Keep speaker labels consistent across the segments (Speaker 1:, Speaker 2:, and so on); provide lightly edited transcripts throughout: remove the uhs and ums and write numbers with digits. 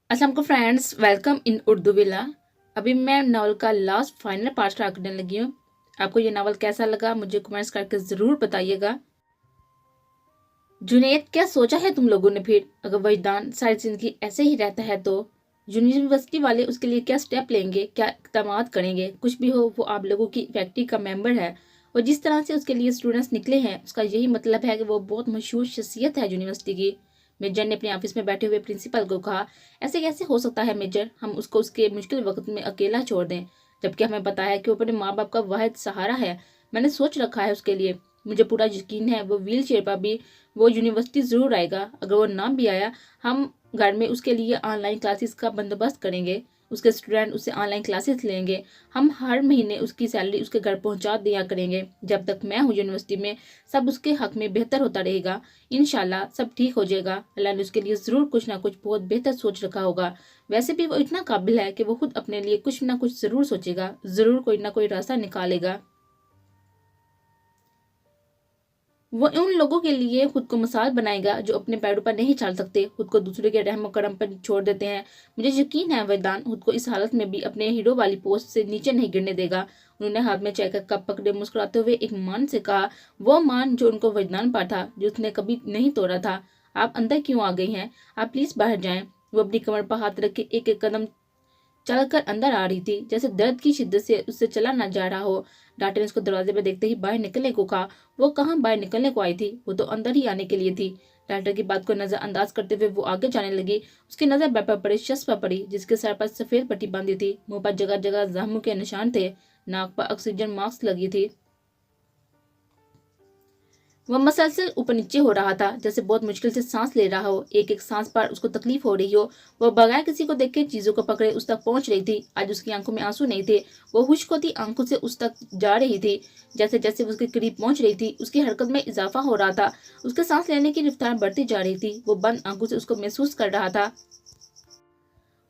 Speaker 1: अस्सलाम को friends, welcome in Urdu villa. अभी मैं नावल का लास्ट फाइनल पार्ट स्टार्ट करने लगी हूँ। आपको ये नावल कैसा लगा मुझे कमेंट्स करके ज़रूर बताइएगा। जुनैद, क्या सोचा है तुम लोगों ने फिर? अगर वजदान सारी जिंदगी ऐसे ही रहता है तो यूनिवर्सिटी वाले उसके लिए क्या स्टेप लेंगे, क्या इकदाम करेंगे? कुछ भी हो, वो आप लोगों की फैक्ट्री का मेंबर है और जिस तरह से उसके लिए स्टूडेंट्स निकले हैं उसका यही मतलब है कि वो बहुत मशहूर शख्सियत है यूनिवर्सिटी की। मेजर ने अपने ऑफिस में बैठे हुए प्रिंसिपल को कहा, ऐसे कैसे हो सकता है मेजर, हम उसको उसके मुश्किल वक्त में अकेला छोड़ दें, जबकि हमें पता है कि वो अपने माँ बाप का वाहिद सहारा है। मैंने सोच रखा है उसके लिए, मुझे पूरा यकीन है वो व्हील चेयर पर भी वो यूनिवर्सिटी ज़रूर आएगा। अगर वो ना भी आया, हम घर में उसके लिए ऑनलाइन क्लासेस का बंदोबस्त करेंगे, उसके स्टूडेंट उससे ऑनलाइन क्लासेस लेंगे। हम हर महीने उसकी सैलरी उसके घर पहुंचा दिया करेंगे। जब तक मैं हूँ यूनिवर्सिटी में, सब उसके हक में बेहतर होता रहेगा। इंशाल्लाह सब ठीक हो जाएगा। अल्लाह ने उसके लिए ज़रूर कुछ ना कुछ बहुत बेहतर सोच रखा होगा। वैसे भी वो इतना काबिल है कि वो खुद अपने लिए कुछ ना कुछ ज़रूर सोचेगा, ज़रूर कोई ना कोई रास्ता निकालेगा। वो उन लोगों के लिए खुद को मिसाल बनाएगा जो अपने पैरों पर नहीं चल सकते, खुद को दूसरे के रहम करम पर छोड़ देते हैं। मुझे यकीन है वैदान खुद को इस हालत में भी अपने हीरो वाली पोस्ट से नीचे नहीं गिरने देगा। उन्होंने हाथ में चाय का कप पकड़े मुस्कुराते हुए एक मान से कहा, वो मान जो उनको वैदान पर था, जो उसने कभी नहीं तोड़ा था। आप अंदर क्यों आ गई हैं? आप प्लीज बाहर जाएं। वो अपनी कमर पर हाथ रख के एक एक कदम चलकर अंदर आ रही थी, जैसे दर्द की शिद्दत से उससे चला न जा रहा हो। डॉक्टर ने उसको दरवाजे पर देखते ही बाहर निकलने को कहा। वो कहाँ बाहर निकलने को आई थी, वो तो अंदर ही आने के लिए थी। डॉक्टर की बात को नजरअंदाज करते हुए वो आगे जाने लगी। उसकी नजर बेड पर पड़ी शख्स पर पड़ी, जिसके सर पर सफेद पट्टी बांधी थी, मुंह पर जगह जगह जख्मों के निशान थे, नाक पर ऑक्सीजन मास्क लगी थी। वह मसलसल ऊपर नीचे हो रहा था, जैसे बहुत मुश्किल से सांस ले रहा हो, एक एक सांस पर उसको तकलीफ हो रही हो। वह बगैर किसी को देखे चीजों को पकड़े उस तक पहुंच रही थी। आज उसकी आंखों में आंसू नहीं थे, वो खुश्क होती आंखों से उस तक जा रही थी। जैसे जैसे वो उसके करीब पहुंच रही थी, उसकी हरकत में इजाफा हो रहा था। उसके सांस लेने की रफ्तार बढ़ती जा रही थी। वो बंद आंखों से उसको महसूस कर रहा था।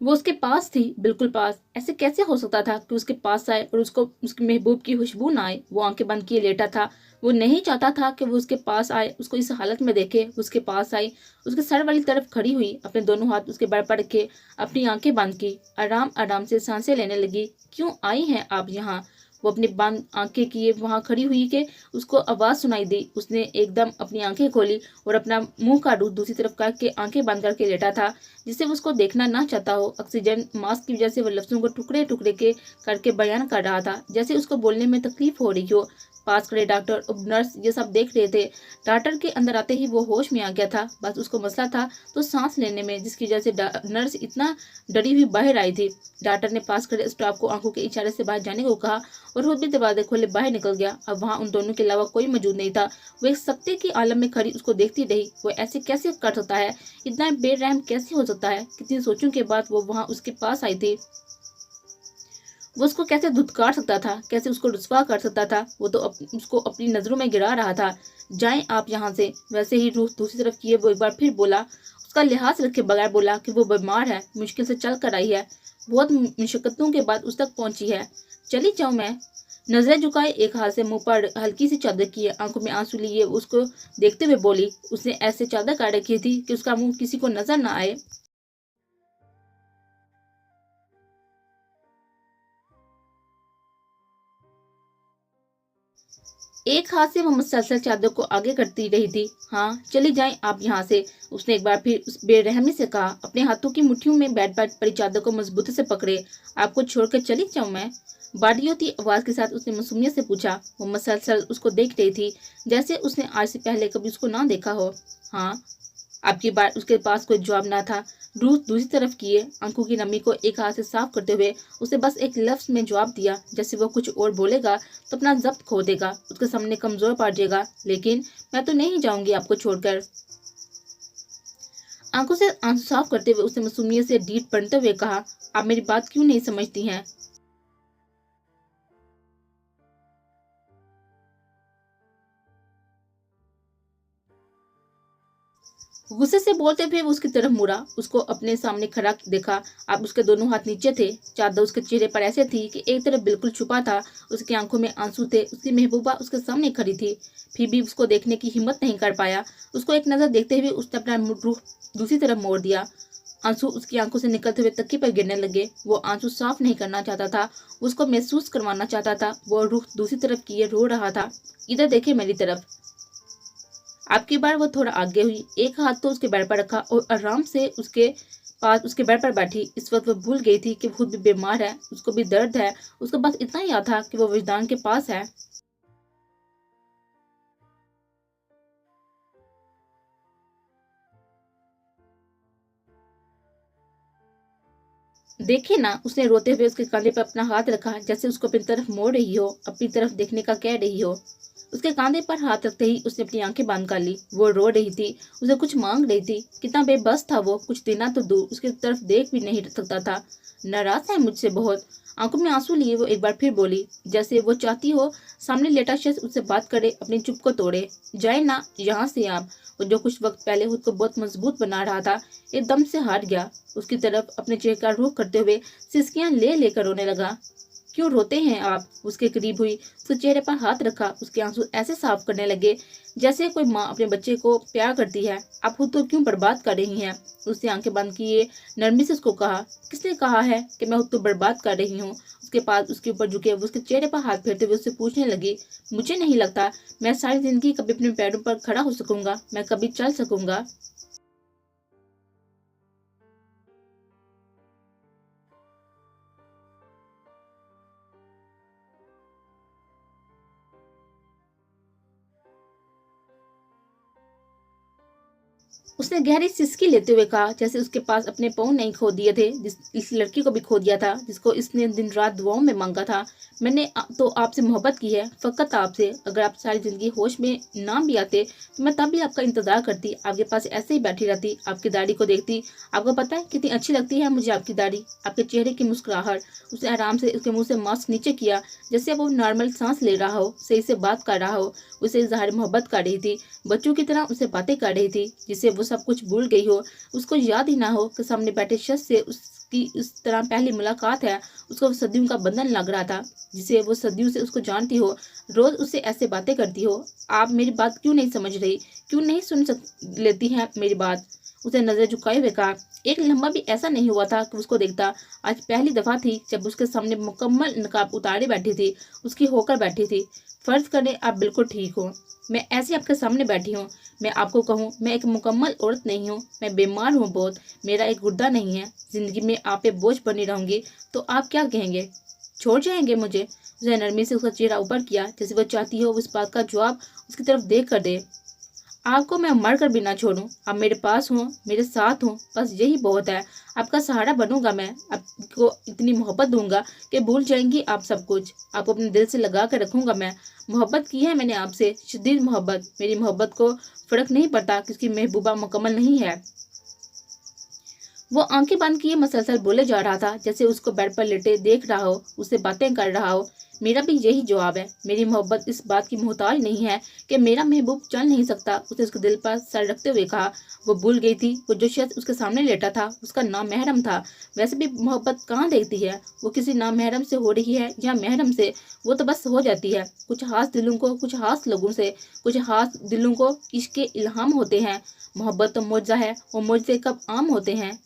Speaker 1: वो उसके पास थी, बिल्कुल पास। ऐसे कैसे हो सकता था कि उसके पास आए और उसको उसके महबूब की खुशबू ना आए? वो आंखें बंद किए लेटा था। वो नहीं चाहता था कि वो उसके पास आए, उसको इस हालत में देखे। वो उसके पास आई, उसके सर वाली तरफ खड़ी हुई, अपने दोनों हाथ उसके बड़ पर रखे, अपनी आंखें बंद की, आराम आराम से सांसें लेने लगी। क्यों आई हैं आप यहाँ? वो अपनी बंद आंखें किए वहां खड़ी हुई कि उसको आवाज सुनाई दी। उसने एकदम अपनी आंखें खोली और अपना मुंह का रुख दूसरी तरफ करके आंखें बंद करके लेटा था, जिसे वो उसको देखना ना चाहता हो। ऑक्सीजन मास्क की वजह से वो लफ्जों को टुकड़े टुकड़े के करके बयान कर रहा था, जैसे उसको बोलने में तकलीफ हो रही हो। पास खड़े डॉक्टर और नर्स ये सब देख रहे थे। डॉक्टर के अंदर आते ही वो होश में आ गया था। बस उसको मसला था तो सांस लेने में, जिसकी वजह से नर्स इतना डरी हुई बाहर आई थी। डॉक्टर ने पास खड़े स्टाफ को आंखों के इशारे से बाहर जाने को कहा और खुद भी दरवाजे खोले बाहर निकल गया। अब वहां उन दोनों के अलावा कोई मौजूद नहीं था। वो एक सत्य की आलम में खड़ी उसको देखती रही। वो ऐसे कैसे कर सकता है, इतना बेरहम कैसे हो सकता है? कितनी सोचों के बाद वो वहां उसके पास आई थी। वो उसको कैसे धुतकार सकता था, कैसे उसको रुस्वा कर सकता था? वो तो उसको अपनी नजरों में गिरा रहा था। जाएं आप यहाँ से। वैसे ही रूह दूसरी तरफ किए वो एक बार फिर बोला, उसका लिहाज रखे बगैर बोला कि वो बीमार है, मुश्किल से चल कर आई है, बहुत मुशक्कतों के बाद उस तक पहुंची है। चली जाऊं मैं? नजरें झुकाए, एक हाथ से मुंह पर हल्की सी चादर किए, आंखों में आंसू लिए उसको देखते हुए बोली। उसने ऐसे चादर काट रखी थी कि उसका मुंह किसी को नजर न आए। एक हाथ से वो मुसलसल चादर को आगे करती रही थी। हाँ, चली जाएं आप यहाँ से। उसने एक बार फिर उस बेरहमी से कहा, अपने हाथों की मुट्ठियों में बैठ बैठ पड़ी चादर को मजबूती से पकड़े। आपको छोड़कर चली जाऊं मैं? बाड़ी होती आवाज के साथ उसने मासूमियत से पूछा। वो मुसलसल उसको देख रही थी, जैसे उसने आज से पहले कभी उसको ना देखा हो। हाँ। आपकी बात उसके पास कोई जवाब ना था। रूह दूसरी तरफ किए, आंखों की नमी को एक हाथ से साफ करते हुए उसे बस एक लफ्ज में जवाब दिया, जैसे वो कुछ और बोलेगा तो अपना जब्त खो देगा, उसके सामने कमजोर पड़ जाएगा। लेकिन मैं तो नहीं जाऊंगी आपको छोड़कर। आंखों से आंसू साफ करते हुए उसने मासूमियत से डीठ पड़ते हुए कहा, आप मेरी बात क्यों नहीं समझती हैं? गुस्से से बोलते हुए वो उसकी तरफ मुड़ा, उसको अपने सामने खड़ा देखा। अब उसके दोनों हाथ नीचे थे, चादर उसके चेहरे पर ऐसे थी कि एक तरफ बिल्कुल छुपा था। उसकी आंखों में आंसू थे। उसकी महबूबा उसके सामने खड़ी थी, फिर भी उसको देखने की हिम्मत नहीं कर पाया। उसको एक नजर देखते हुए उसने अपना रुख दूसरी तरफ मोड़ दिया। आंसू उसकी आंखों से निकलते हुए तकिए पर गिरने लगे। वो आंसू साफ नहीं करना चाहता था, उसको महसूस करवाना चाहता था। वो रुख दूसरी तरफ किए रो रहा था। इधर देखिए मेरी तरफ। आपकी बार वो थोड़ा आगे हुई, एक हाथ तो उसके बेड पर रखा और आराम से उसके पास उसके बेड पर बैठी। इस वक्त वो भूल गई थी कि खुद भी बीमार है, उसको भी दर्द है। उसको बस इतना ही याद था कि वो विजदान के पास है। देखिए ना, उसने रोते हुए उसके कंधे पर अपना हाथ रखा, जैसे उसको अपनी तरफ मोड़ रही हो, अपनी तरफ देखने का कह रही हो। उसके कंधे पर हाथ रखते ही उसने अपनी आंखें बंद कर ली। वो रो रही थी, उसे कुछ मांग रही थी। कितना बेबस था वो, कुछ देना तो दूर उसकी तरफ देख भी नहीं सकता था। नाराज है मुझसे बहुत। आंखों में आंसू लिए वो एक बार फिर बोली, जैसे वो चाहती हो सामने लेटा शख्स उससे बात करे, अपनी चुप को तोड़े। जाए ना यहाँ से आप। वो जो कुछ वक्त पहले खुद को बहुत मजबूत बना रहा था, एकदम से हार गया। उसकी तरफ अपने चेहरे का रुख करते हुए सिसकियां ले लेकर रोने लगा। क्यों रोते हैं आप? उसके करीब हुई, उसके चेहरे पर हाथ रखा, उसके आंसू ऐसे साफ करने लगे जैसे कोई माँ अपने बच्चे को प्यार करती है। आप खुद को क्यों बर्बाद कर रही हैं? उसने आंखें बंद किए नरमी से उसको कहा। किसने कहा है कि मैं खुद को बर्बाद कर रही हूँ? उसके पास उसके ऊपर झुके वो उसके चेहरे पर हाथ फेरते हुए उससे पूछने लगी, मुझे नहीं लगता मैं सारी जिंदगी कभी अपने पैरों पर खड़ा हो सकूंगा, मैं कभी चल सकूंगा। उसने गहरी सिसकी लेते हुए कहा, जैसे उसके पास अपने पाँव नहीं खो दिए थे, इस लड़की को भी खो दिया था, जिसको इसने दिन रात दुआओं में मांगा था। मैंने तो आपसे मोहब्बत की है, फकत आपसे। अगर आप सारी जिंदगी होश में ना भी आते तो मैं तब भी आपका इंतजार करती, आपके पास ऐसे ही बैठी रहती, आपकी दाढ़ी को देखती। आपको पता है कितनी अच्छी लगती है मुझे आपकी दाढ़ी, आपके चेहरे की मुस्कुराहट। उसने आराम से उसके मुंह से मास्क नीचे किया, जैसे वो नॉर्मल सांस ले रहा हो, सही से बात कर रहा हो। उसे इजहार मोहब्बत कर रही थी, बच्चों की तरह उसे बातें कर रही थी, जिसे वो सब कुछ भूल गई हो। उसको याद ही ना हो कि सामने बैठे शख्स से उसकी इस तरह पहली मुलाकात है। उसको सदियों का बंधन लग रहा था, जिसे वो सदियों से उसको जानती हो, रोज उससे ऐसे बातें करती हो। आप मेरी बात क्यों नहीं समझ रही? क्यों नहीं लेती है मेरी बात? उसे नजर झुकाए हुए कहा। एक लम्हा भी ऐसा नहीं हुआ था कि उसको देखता। आज पहली दफा थी जब उसके सामने मुकम्मल नकाब उतारे बैठी थी, उसकी होकर बैठी थी। फर्ज करें आप बिल्कुल ठीक हो, मैं ऐसे आपके सामने बैठी हूँ। मैं आपको कहूँ मैं एक मुकम्मल औरत नहीं हूँ, मैं बीमार हूँ बहुत, मेरा एक गुर्दा नहीं है। जिंदगी में आप पे बोझ बनी रहूंगी तो आप क्या कहेंगे? छोड़ जाएंगे मुझे? उसने नरमी से उसका चेहरा ऊपर किया, जैसे वो चाहती हो उस बात का जवाब उसकी तरफ देख कर दे। आपको मैं मर कर भी ना छोड़ूं, आप मेरे पास हो, मेरे साथ हो, बस यही बहुत है। आपका सहारा बनूंगा मैं, आपको इतनी मोहब्बत दूंगा कि भूल जाएंगी आप सब कुछ। आपको अपने दिल से लगा कर रखूंगा मैं। मोहब्बत की है मैंने आपसे, शदीद मोहब्बत। मेरी मोहब्बत को फर्क नहीं पड़ता किसकी महबूबा मुकम्मल नहीं है। वो आंखें बंद किए मसलसल बोले जा रहा था, जैसे उसको बेड पर लेटे देख रहा हो, उससे बातें कर रहा हो। मेरा भी यही जवाब है, मेरी मोहब्बत इस बात की मोहताज नहीं है कि मेरा महबूब चल नहीं सकता। उसने उसके दिल पर सर रखते हुए कहा। वो भूल गई थी वो जो शख्स उसके सामने लेटा था उसका नाम महरम था। वैसे भी मोहब्बत कहाँ देखती है, वो किसी नाम महरम से हो रही है या महरम से, वो तो बस हो जाती है। कुछ खास दिलों को कुछ खास लोगों से, कुछ खास दिलों को इश्क के इल्हाम होते हैं। मोहब्बत तो मुआवजा है, वो मुआवजे कब आम होते हैं।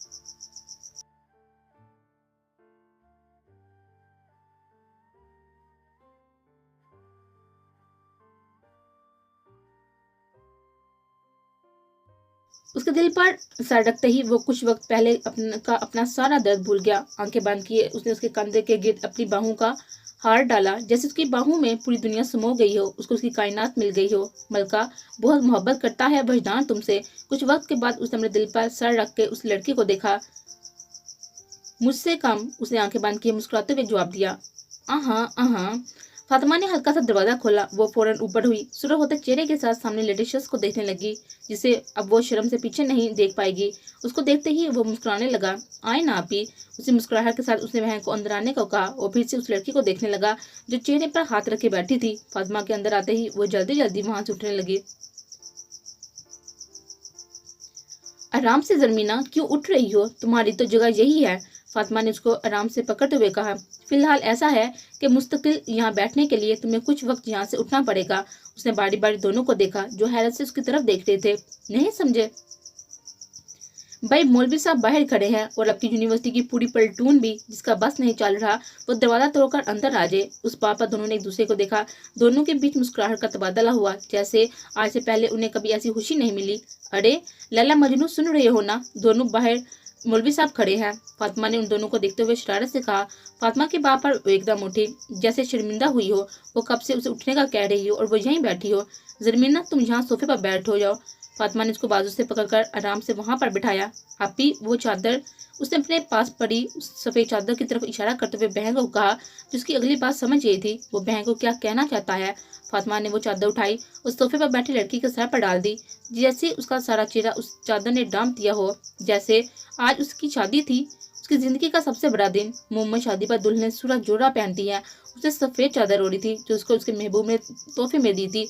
Speaker 1: उसके दिल पर सर रखते ही वो कुछ वक्त पहले अपना सारा दर्द भूल गया। आंखें बंद किए उसने उसके कंधे के गिर्द अपनी बाहों का हार डाला, जैसे उसकी बाहों में पूरी दुनिया समो गई हो, उसको उसकी कायनात मिल गई हो। मलका, बहुत मोहब्बत करता है वजदान तुमसे। कुछ वक्त के बाद उसने अपने दिल पर सर रख के उस लड़की को देखा। मुझसे कम, उसने आंखें बंद किए मुस्कुराते हुए जवाब दिया। आहा आहा। फातिमा ने हल्का सा दरवाजा खोला। वो फौरन ऊपर हुई, सुरख होते चेहरे के साथ सामने लेटे शख्स को देखने लगी, जिसे अब वो शर्म से पीछे नहीं देख पाएगी। उसको देखते ही वो मुस्कुराने लगा। आए ना आपी। उसी मुस्कुराहट के साथ उसने बहन को अंदर आने को कहा और फिर से उस लड़की को देखने लगा जो चेहरे पर हाथ रखे बैठी थी। फातिमा के अंदर आते ही वो जल्दी जल्दी वहां से उठने लगी। आराम से जरमीना, क्यों उठ रही हो? तुम्हारी तो जगह यही है। फातिमा ने उसको आराम से पकड़ते हुए कहा। फिलहाल ऐसा है कि मुस्तकिल यहाँ बैठने के लिए तुम्हें कुछ वक्त यहाँ से उठना पड़ेगा। उसने बारी बारी दोनों को देखा जो हैरत से उसकी तरफ देख रहे थे। नहीं समझे? भाई मौलवी साहब बाहर खड़े हैं और आपकी यूनिवर्सिटी की पूरी पलटून भी, जिसका बस नहीं चल रहा, वो दरवाजा तोड़कर अंदर आ जाए। उस पार पर दोनों ने एक दूसरे को देखा। दोनों के बीच मुस्कुराहट का तबादला हुआ, जैसे आज से पहले उन्हें कभी ऐसी खुशी नहीं मिली। अरे लैला मजनू, सुन रहे हो ना? दोनों बाहर मौलवी साहब खड़े हैं। फातिमा ने उन दोनों को देखते हुए शरारत से कहा। फातिमा के बाप पर वो एकदम उठी, जैसे शर्मिंदा हुई हो। वो कब से उसे उठने का कह रही हो और वो यहीं बैठी हो। जरमीना, तुम यहाँ सोफे पर बैठो जाओ। फातिमा ने उसको बाजू से पकड़कर आराम से वहां पर बिठाया। आपी, वो चादर। उसने अपने पास पड़ी उस सफेद चादर की तरफ इशारा करते हुए बहन को कहा, जिसकी अगली बात समझ गई थी वो बहन को क्या कहना चाहता है। फातिमा ने वो चादर उठाई, उस सोफे पर बैठी लड़की के सर पर डाल दी, जैसे उसका सारा चेहरा उस चादर ने डांप दिया हो। जैसे आज उसकी शादी थी, उसकी जिंदगी का सबसे बड़ा दिन। मुंह में शादी पर दुल्हन ने सूरज जोड़ा पहनती है। उसे सफेद चादर ओढ़ी थी जो उसको उसके महबूब ने तोहफे में दी थी।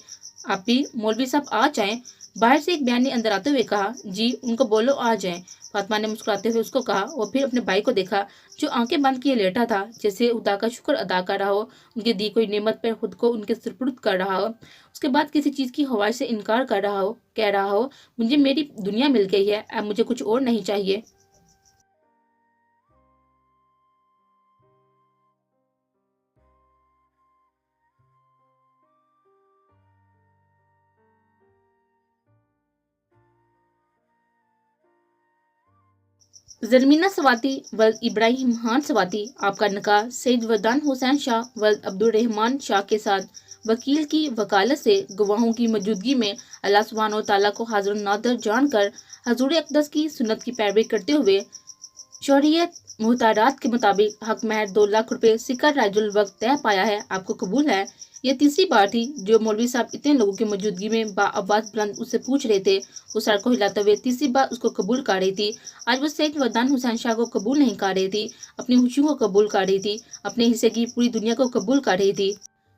Speaker 1: आपी, मौलवी साहब आ जाएं। बाहर से एक बयान ने अंदर आते हुए कहा। जी, उनको बोलो आ जाएं। फातिमा ने मुस्कुराते हुए उसको कहा और फिर अपने भाई को देखा, जो आंखें बंद किए लेटा था, जैसे खुदा का शुक्र अदा कर रहा हो, उनकी दी कोई नेमत पर खुद को उनके सुपुर्द कर रहा हो। उसके बाद किसी चीज की ख्वाहिश से इनकार कर रहा हो, कह रहा हो, मुझे मेरी दुनिया मिल गई है, अब मुझे कुछ और नहीं चाहिए। जरमीना सवाती वल्द इब्राहिम खान सवाती, आपका निकाह सैयद वदान हुसैन शाह वल्द अब्दुल रहमान शाह के साथ वकील की वकालत से गवाहों की मौजूदगी में अल्लाह सुब्हानो व तआला को हाजिर नादर जानकर हजूर अक़दस की सुन्नत की पैरवी करते हुए शरीयत मुहतारात के मुताबिक हक महर 2 लाख रुपए सिकर राजुल वक्त तय पाया है, आपको कबूल है? यह तीसरी बार थी जो मौलवी साहब इतने लोगों की मौजूदगी में बाआवाज बुलंद उससे पूछ रहे थे। वो सर को हिलाते हुए तीसरी बार उसको कबूल कर रही थी। आज वो सैयद वदान हुसैन शाह को कबूल नहीं कर रही थी, अपनी खुशियों को कबूल कर रही थी, अपने हिस्से की पूरी दुनिया को कबूल कर रही थी।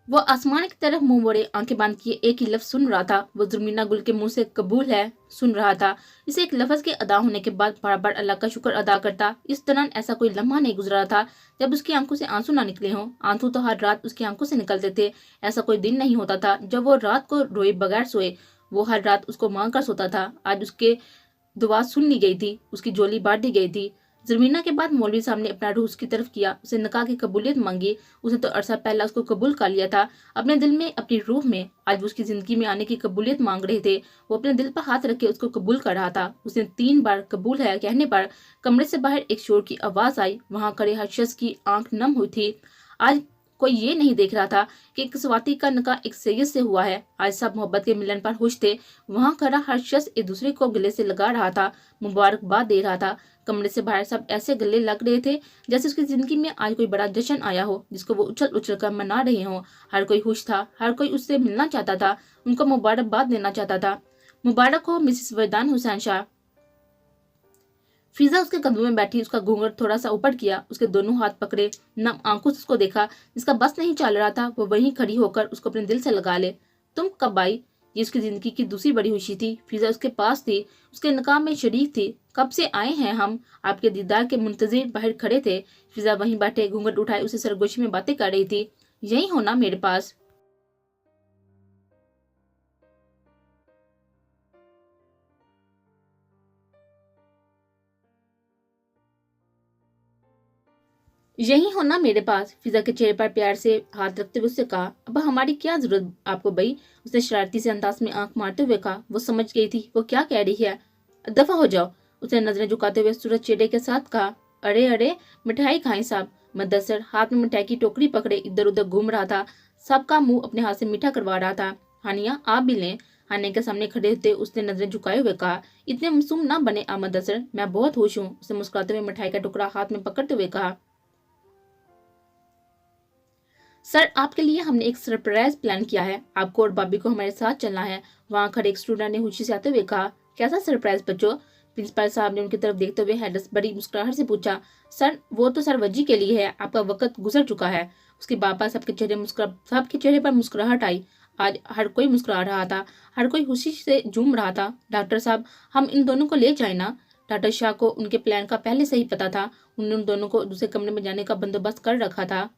Speaker 1: वो आसमान की तरफ मुंह मोड़े आंखें बांध किए एक ही लफ्ज सुन रहा था। वो जुर्मीना गुल के मुंह से कबूल है सुन रहा था। इसे एक लफ्ज के अदा होने के बाद बार बार अल्लाह का शुक्र अदा करता। इस दौरान ऐसा कोई लम्हा नहीं गुजरा था जब उसकी आंखों से आंसू ना निकले हों। आंसू तो हर रात उसकी आंखों से निकलते थे। ऐसा कोई दिन नहीं होता था जब वो रात को रोए बगैर सोए। वो हर रात उसको मांग कर सोता था। आज उसके दुआ सुन ली गई थी, उसकी झोली बांट दी गई थी। जमीना के बाद मौलवी साहब ने अपना रूह उसकी तरफ किया, उसे निकाह की कबूलियत मांगी। उसने तो अरसा पहला उसको कबूल कर लिया था। अपने दिल में, अपनी रूह में आज वो उसकी जिंदगी में आने की कबूलियत मांग रहे थे। वो अपने दिल पर हाथ रख के उसको कबूल कर रहा था। उसने 3 बार कबूल है कहने पर कमरे से बाहर एक शोर की आवाज आई। वहां खड़े हर शख्स की आंख नम हुई थी। आज कोई ये नहीं देख रहा था कि एक स्वाति का निकाह एक सैयद से हुआ है। आज सब मोहब्बत के मिलन पर खुश थे। वहां खड़ा हर शख्स एक दूसरे को गले से लगा रहा था, मुबारकबाद दे रहा था। कमरे से बाहर सब ऐसे गले लग रहे थे जैसे उसकी जिंदगी में आज कोई बड़ा जश्न आया हो, जिसको वो उछल उछल कर मना रहे हो। हर कोई खुश था, हर कोई उससे मिलना चाहता था, उनको मुबारकबाद देना चाहता था। मुबारक हो मिसेस वरदान हुसैन शाह। फिजा उसके कदमों में बैठी उसका घूंघट थोड़ा सा ऊपर किया, उसके दोनों हाथ पकड़े, नम आंखों से उसको देखा। जिसका बस नहीं चल रहा था वो वहीं खड़ी होकर उसको अपने दिल से लगा ले। तुम कब आई? ये उसकी जिंदगी की दूसरी बड़ी खुशी थी। फिजा उसके पास थी, उसके निकाह में शरीक थी। कब से आए हैं हम? आपके दीदार के मुंतजिर बाहर खड़े थे। फिजा वहीं बैठे घूंघट उठाए उसे सरगोशी में बातें कर रही थी। यही होना मेरे पास। यही हो ना मेरे पास। फिजा के चेहरे पर प्यार से हाथ रखते हुए उससे कहा, अब हमारी क्या जरूरत आपको भाई? उसने शरारती से अंदाज में आंख मारते हुए कहा। वो समझ गई थी वो क्या कह रही है। दफा हो जाओ, उसने नजरें झुकाते हुए सूरज चेहरे के साथ कहा। अरे अरे, मिठाई खाएं साहब। मुदस्सर हाथ में मिठाई की टोकरी पकड़े इधर उधर घूम रहा था। सबका मुंह अपने हाथ से मीठा करवा रहा था। हानिया, आप भी लें। हानिया के सामने खड़े होते उसने नजरें झुकाए हुए कहा, इतने मासूम ना बने आ मुदस्सर, मैं बहुत खुश हूँ। उसने मुस्कुराते हुए मिठाई का टुकड़ा हाथ में पकड़ते हुए कहा। सर, आपके लिए हमने एक सरप्राइज प्लान किया है। आपको और भाभी को हमारे साथ चलना है। वहां खड़े एक स्टूडेंट ने खुशी से आते हुए कहा। कैसा सरप्राइज बच्चों? प्रिंसिपल साहब ने उनकी तरफ देखते हुए हेडस बड़ी मुस्कुराहट से पूछा। सर, वो तो सर वजी के लिए है, आपका वक्त गुजर चुका है। उसके बाबा सबके चेहरे पर मुस्कुराहट आई। आज हर कोई मुस्कुरा रहा था, हर कोई खुशी से झूम रहा था। डॉक्टर साहब, हम इन दोनों को ले जाए ना? डॉक्टर शाह को उनके प्लान का पहले से ही पता था। उन्होंने उन दोनों को दूसरे कमरे में जाने का बंदोबस्त कर रखा था।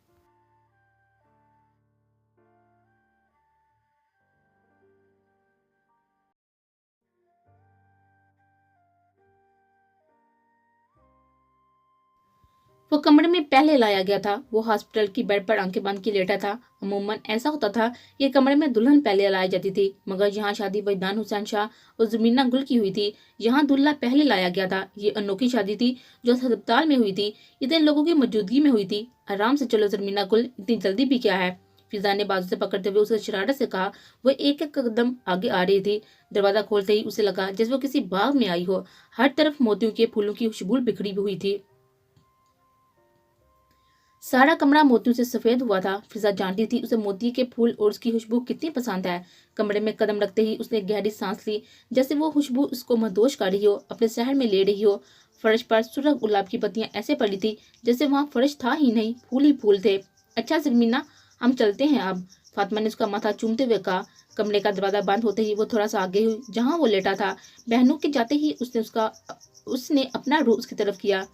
Speaker 1: वो कमरे में पहले लाया गया था। वो हॉस्पिटल की बेड पर आंखें बंद किए लेटा था। अमूमन ऐसा होता था कि कमरे में दुल्हन पहले लाई जाती थी, मगर यहाँ शादी वैदान हुसैन शाह और जमीना गुल की हुई थी। यहाँ दूल्हा पहले लाया गया था। ये अनोखी शादी थी जो अस्पताल में हुई थी, इतने लोगों की मौजूदगी में हुई थी। आराम से चलो जमीना गुल, इतनी जल्दी भी क्या है? फिजा ने बाजू से पकड़ते हुए उसे शरारत से कहा। वो एक एक कदम आगे आ रही थी। दरवाजा खोलते ही उसे लगा जैसे वो किसी बाग में आई हो। हर तरफ मोतियों के फूलों की खुशबू बिखरी हुई थी। सारा कमरा मोतियों से सफेद हुआ था। फिजा जानती थी उसे मोती के फूल और उसकी खुशबू कितनी पसंद है। कमरे में कदम रखते ही उसने गहरी सांस ली, जैसे वो खुशबू उसको मदहोश कर रही हो, अपने शहर में ले रही हो। फर्श पर सुर्ख गुलाब की पत्तियां ऐसे पड़ी थी जैसे वहां फर्श था ही नहीं, फूल ही फूल थे। अच्छा जरमीना, हम चलते हैं अब, फातिमा ने उसका माथा चूमते हुए कहा। कमरे का दरवाजा बंद होते ही वो थोड़ा सा आगे हुई, जहां वो लेटा था। बहनों के जाते ही उसने अपना रूह उसकी तरफ किया,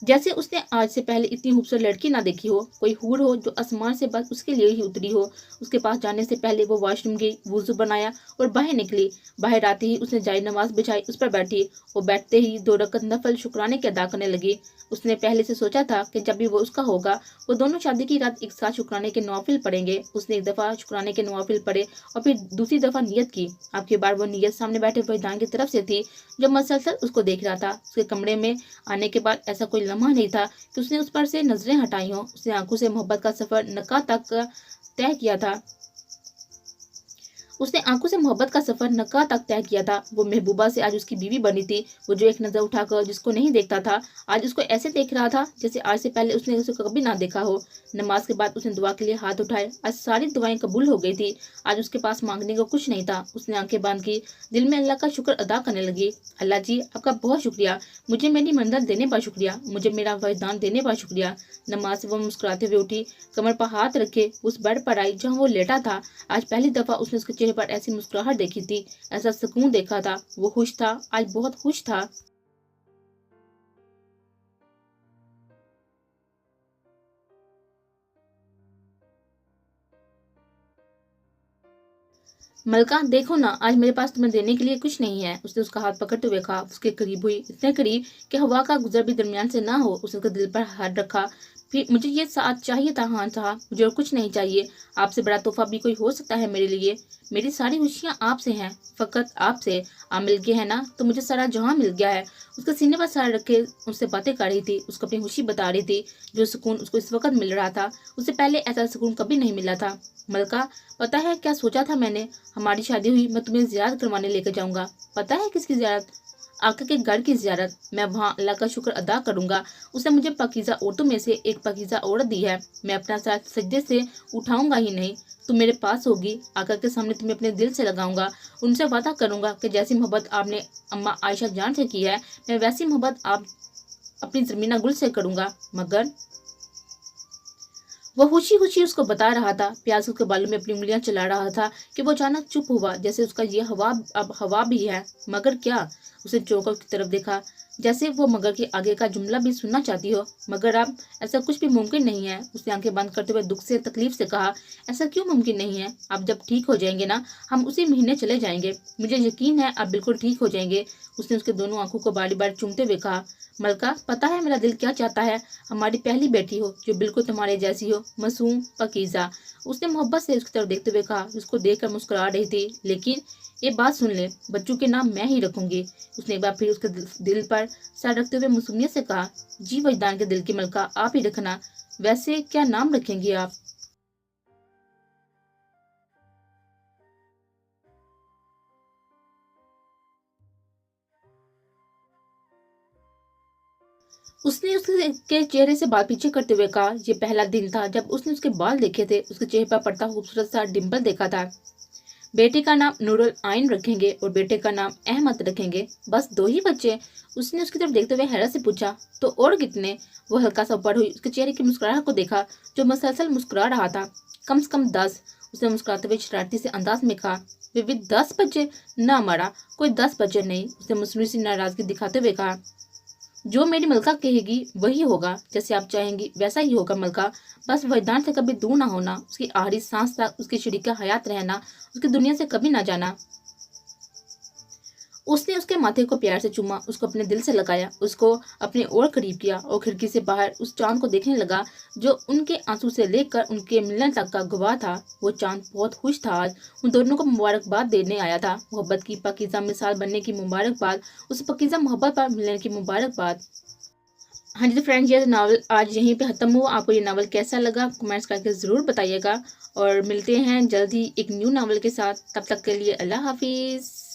Speaker 1: जैसे उसने आज से पहले इतनी खूबसूरत लड़की ना देखी हो, कोई हूर हो जो आसमान से बस उसके लिए ही उतरी हो। उसके पास जाने से पहले वो वॉशरूम गई, वुजू बनाया और बाहर निकली। बाहर आते ही उसने जाय नमाज बिछाई, उस पर बैठी। वो बैठते ही 2 रकत नफल शुक्राने के अदा करने लगी। उसने पहले से सोचा था कि जब भी वो उसका होगा, वो दोनों शादी की रात एक साथ शुक्राने के नवाफिल पढ़ेंगे। उसने एक दफा शुक्राने के नवाफिल पढ़े और फिर दूसरी दफा नियत की। अब की बार वो नियत सामने बैठे फैजान की तरफ से थी, जो मसलसल उसको देख रहा था। उसके कमरे में आने के बाद ऐसा कोई लम्हा नहीं था कि उसने उस पर से नजरें हटाई हों। उसने आंखों से मोहब्बत का सफर नका तक तय किया था। उसने आंखों से मोहब्बत का सफर नका तक तय किया था। वो महबूबा से आज उसकी बीवी बनी थी। वो जो एक नजर उठाकर जिसको नहीं देखता था, आज उसको ऐसे देख रहा था जैसे आज से पहले उसने उसे कभी ना देखा हो। नमाज के बाद उसने दुआ के लिए हाथ उठाए। आज सारी दुआएं कबूल हो गई थी। आज उसके पास मांगने को कुछ नहीं था। उसने आंखें बांध की दिल में अल्लाह का शुक्र अदा करने लगी। अल्लाह जी, आपका बहुत शुक्रिया, मुझे मेरी मंजिल देने पर शुक्रिया, मुझे मेरा वरदान देने पर शुक्रिया। नमाज से वो मुस्कुराते हुए उठी, कमर पर हाथ रखे उस बेड पर आई जहाँ वो लेटा था। आज पहली दफा उसने उसके चेहरे पर ऐसी मुस्कुराहट देखी थी, ऐसा सुकून देखा था। वो खुश था, आज बहुत खुश था। मलका, देखो ना, आज मेरे पास तुम्हें देने के लिए कुछ नहीं है। उसने उसका हाथ पकड़ते हुए कहा। उसके करीब हुई, इतने करीब कि हवा का गुजर भी दरमियान से ना हो। उसने उसके दिल पर हाथ रखा। फिर, मुझे ये साथ चाहिए था हाँ साहब, मुझे और कुछ नहीं चाहिए। आपसे बड़ा तोहफा भी कोई हो सकता है मेरे लिए? मेरी सारी खुशियाँ आपसे हैं, फकत आपसे। आप मिल गए हैं ना तो मुझे सारा जहां मिल गया है। उसके सीने पर सर रखे उससे बातें कर रही थी, उसको अपनी खुशी बता रही थी। जो सुकून उसको इस वक्त मिल रहा था, उससे पहले ऐसा सुकून कभी नहीं मिला था। मलका, पता है क्या सोचा था मैंने? हमारी शादी हुई, मैं तुम्हें जियारत करवाने लेकर जाऊंगा। पता है किसकी जियारत? आका के घर की जियारत। मैं वहाँ अल्लाह का शुक्र अदा करूंगा, उसने मुझे पाकीज़ा औरतों में से एक पाकीज़ा औरत दी है। मैं अपना सर सजदे से उठाऊंगा ही नहीं, तुम मेरे पास होगी। आका के सामने तुम्हें अपने दिल से लगाऊंगा। उनसे वादा करूंगा कि जैसी मोहब्बत आपने अम्मा आयशा जान से की है, मैं वैसी मोहब्बत आप अपनी जमीना गुल से करूंगा। मगर वो खुशी खुशी उसको बता रहा था, प्यास उसके बालों में अपनी उंगलियां चला रहा था कि वो अचानक चुप हुआ, जैसे उसका ये हवा अब हवा भी है। मगर क्या? उसने चौंकर की तरफ देखा, जैसे वो मगर के आगे का जुमला भी सुनना चाहती हो। मगर अब ऐसा कुछ भी मुमकिन नहीं है। उसने आंखें बंद करते हुए दुख से तकलीफ से कहा। ऐसा क्यों मुमकिन नहीं है? आप जब ठीक हो जाएंगे ना, हम उसी महीने चले जाएंगे। मुझे यकीन है आप बिल्कुल ठीक हो जाएंगे। उसने उसके दोनों आंखों को बारी बारी चूमते हुए कहा। मलका, पता है मेरा दिल क्या चाहता है? हमारी पहली बेटी हो जो बिल्कुल तुम्हारे जैसी हो, मासूम, पकीज़ा। उसने मोहब्बत से उसकी तरफ देखते हुए कहा। उसको देखकर मुस्कुरा रही थी। लेकिन ये बात सुन ले, बच्चों के नाम मैं ही रखूंगी। उसने एक बार फिर उसके दिल पर सर रखते हुए मासूमियत से कहा। जी वजदान के दिल की मलका, आप ही रखना। वैसे क्या नाम रखेंगी आप? उसने उसके चेहरे से बाल पीछे करते हुए कहा। ये पहला दिन था जब उसने उसके बाल देखे थे, उसके चेहरे पर पड़ता खूबसूरत सा डिम्पल देखा था। बेटे का नाम नूरुल आइन रखेंगे और बेटे का नाम अहमद रखेंगे। बस 2 ही बच्चे? उसने उसकी तरफ देखते हुए हैरत से पूछा। तो और कितने? वो हल्का सा ऊपर हुई, उसके चेहरे की मुस्कुराहट को देखा जो मुसलसल मुस्कुरा रहा था। कम से कम 10, उसने मुस्कुराते हुए शरारती से अंदाज में कहा। बीबी 10 बच्चे? ना मरा, कोई 10 बच्चे नहीं, उसने मुस्लिम सी नाराजगी दिखाते हुए कहा। जो मेरी मलका कहेगी वही होगा, जैसे आप चाहेंगी वैसा ही होगा मलका। बस वरदान से कभी दूर ना होना, उसकी आखिरी सांस तक उसकी शरीका हयात रहना, उसकी दुनिया से कभी ना जाना। उसने उसके माथे को प्यार से चूमा, उसको अपने दिल से लगाया, उसको अपनी ओर करीब किया और खिड़की से बाहर उस चांद को देखने लगा जो उनके आंसू से लेकर उनके मिलने तक का गवाह था। वो चांद बहुत खुश था, आज उन दोनों को मुबारकबाद देने आया था। मोहब्बत की पाकीज़ा मिसाल बनने की मुबारकबाद, उस पाकीज़ा मोहब्बत पर मिलने की मुबारकबाद। हाँ जी, तो फ्रेंड्स, ये नावल आज यहीं पे ख़त्म हुआ। आपको ये नावल कैसा लगा कमेंट्स करके ज़रूर बताइएगा और मिलते हैं जल्द ही एक न्यू नावल के साथ। तब तक के लिए अल्लाह हाफ़िज़।